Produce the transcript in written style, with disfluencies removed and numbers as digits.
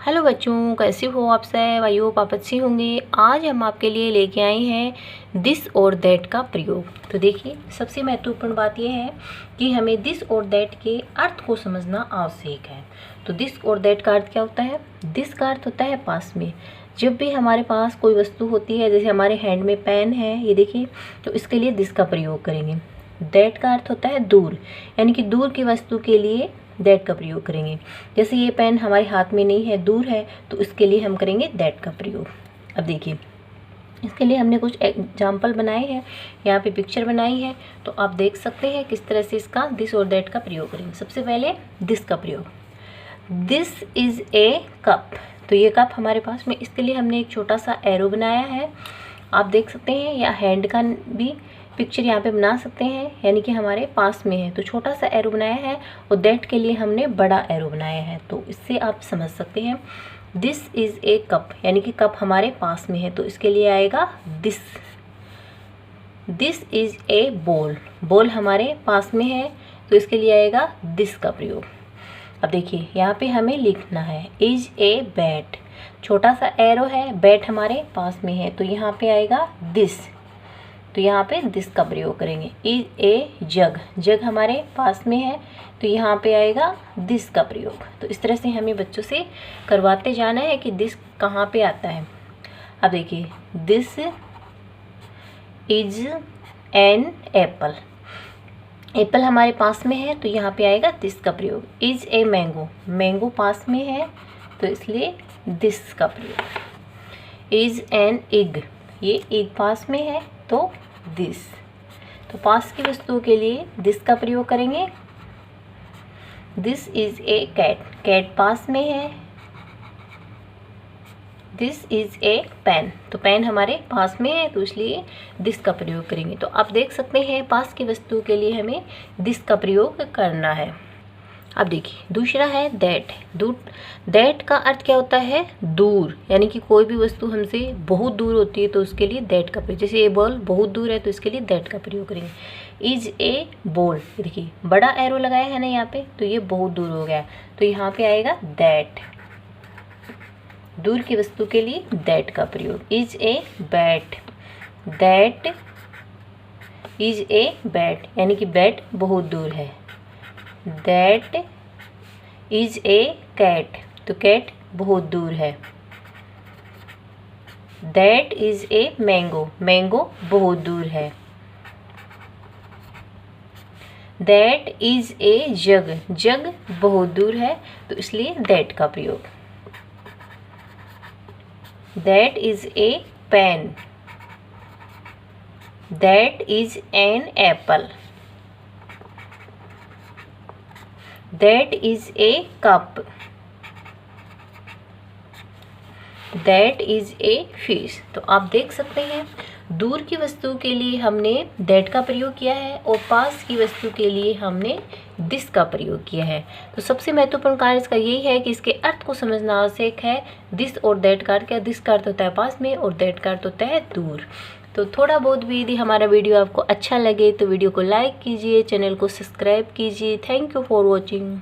Hello बच्चों, कैसे हो आप सब? आई होप आप अच्छे होंगे। आज हम आपके लिए लेके आए हैं दिस और दैट का प्रयोग। तो देखिए, सबसे महत्वपूर्ण बात यह है कि हमें दिस और दैट के अर्थ को समझना आवश्यक है। तो दिस और दैट का अर्थ क्या होता है? दिस का अर्थ होता है पास में। जब भी हमारे पास कोई वस्तु होती है, जैसे हमारे हैंड में पेन है, ये देखिए, तो इसके लिए दिस का प्रयोग करेंगे। दैट का अर्थ होता है दूर, यानी कि दूर की वस्तु के लिए दैट का प्रयोग करेंगे। जैसे ये पेन हमारे हाथ में नहीं है, दूर है, तो इसके लिए हम करेंगे दैट का प्रयोग। अब देखिए, इसके लिए हमने कुछ एग्जाम्पल बनाए हैं, यहाँ पे पिक्चर बनाई है, तो आप देख सकते हैं किस तरह से इसका दिस और दैट का प्रयोग करेंगे। सबसे पहले दिस का प्रयोग। This is a cup. तो ये कप हमारे पास में, इसके लिए हमने एक छोटा सा एरो बनाया है, आप देख सकते हैं, या हैंड का भी पिक्चर यहाँ पे बना सकते हैं, यानी कि हमारे पास में है, तो छोटा सा एरो बनाया है, और दैट के लिए हमने बड़ा एरो बनाया है। तो इससे आप समझ सकते हैं दिस इज़ ए कप, यानी कि कप हमारे पास में है, तो इसके लिए आएगा this. This is a ball. Ball हमारे पास में है, तो इसके लिए आएगा दिस का प्रयोग। अब देखिए, यहाँ पे हमें लिखना है इज़ ए बैट। छोटा सा एरो है, बैट हमारे पास में है, तो यहाँ पे आएगा दिस। तो यहाँ पे दिस का प्रयोग करेंगे। इज ए जग। जग हमारे पास में है, तो यहाँ पे आएगा दिस का प्रयोग। तो इस तरह से हमें बच्चों से करवाते जाना है कि दिस कहाँ पे आता है। अब देखिए, this is an Apple. Apple हमारे पास में है, तो यहाँ पे आएगा दिस का प्रयोग। Is a mango. मैंगो पास में है, तो इसलिए दिस का प्रयोग। Is an egg. ये एग पास में है, तो दिस। तो पास की वस्तुओं के लिए दिस का प्रयोग करेंगे। This is a cat. Cat पास में है, दिस इज ए पेन। तो पेन हमारे पास में है, तो इसलिए दिस का प्रयोग करेंगे। तो आप देख सकते हैं पास की वस्तुओं के लिए हमें दिस का प्रयोग करना है। अब देखिए, दूसरा है दैट। दैट का अर्थ क्या होता है? दूर, यानी कि कोई भी वस्तु हमसे बहुत दूर होती है, तो उसके लिए दैट का प्रयोग। जैसे ये बॉल बहुत दूर है, तो इसके लिए दैट का प्रयोग करेंगे। Is a ball. देखिए, बड़ा एरो लगाया है ना यहाँ पे, तो ये बहुत दूर हो गया, तो यहाँ पे आएगा दैट। दूर की वस्तु के लिए दैट का प्रयोग। Is a bat. That is a bat, यानी कि बैट बहुत दूर है। That is a cat. तो कैट बहुत दूर है। That is a mango. Mango बहुत दूर है। दैट इज ए जग। जग बहुत दूर है, तो इसलिए दैट का प्रयोग। That is a pen. That is an apple. That is a cup. That is a fish. तो आप देख सकते हैं, दूर की वस्तु के लिए हमने दैट का प्रयोग किया है, और पास की वस्तु के लिए हमने दिस का प्रयोग किया है। तो सबसे महत्वपूर्ण कार्य इसका यही है कि इसके अर्थ को समझना आवश्यक है। दिस और दैट का अर्थ क्या? दिस का अर्थ होता है पास में, और दैट का अर्थ होता है दूर। तो थोड़ा बहुत भी यदि हमारा वीडियो आपको अच्छा लगे, तो वीडियो को लाइक कीजिए, चैनल को सब्सक्राइब कीजिए। Thank you for watching.